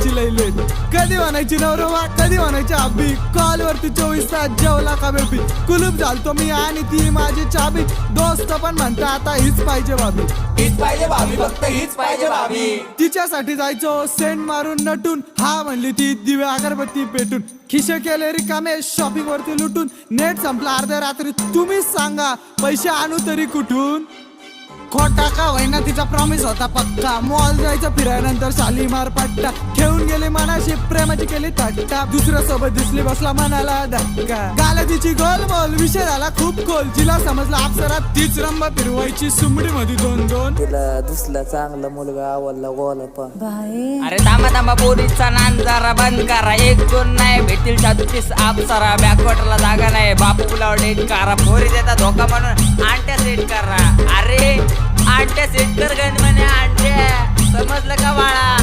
यायची लई लेट. कधी म्हणायची नवरोबा, कधी म्हणायची आबी. कॉल वरती 24 तास जेवला का बेबी. कुलूप झालतो मी आणि ती माझी चाबी. दोस्त पण म्हणता आता हीच पाहिजे भाभी. हीच पाहिजे भाभी, फक्त हीच पाहिजे भाभी. तिच्यासाठी जायचो सेंट मारून नटून. हा म्हणली ती दिवे अगरबत्ती पेटून. खिशे केले रिकामे शॉपिंग वरती लुटून. नेट संपला अर्ध्या रात्री, तुम्हीच सांगा पैसे आणू तरी कुठून. खोटा का होईना तिचा प्रॉमिस होता पक्का. मॉल जायचं फिरायनंतर शालीमार पट्टा. घेऊन गेली मनाशी प्रेमाची केली थट्टा. दुसऱ्या सोबत दिसली बसला मनाला धक्का. गाला तिची गोलमोल विषय झाला खूप खोल. जिला समजला अप्सरात तीच रंबा फिरवायची सुमडी मध्ये 2-2. तिला दिसला चांगला मुलगा आवडला गोला अरे थांबा पोरीचा नान जरा बंद करा. 1-2 नाही भेटतील 37 अप्सरा. बॅकवॉटरला जागा नाही, बापूला डेट करा. पोरी देता धोका म्हणून आंट्या सेट करा. अरे आंट्या सेट कर गण म्हणे आंट्या, समजलं का बाळा.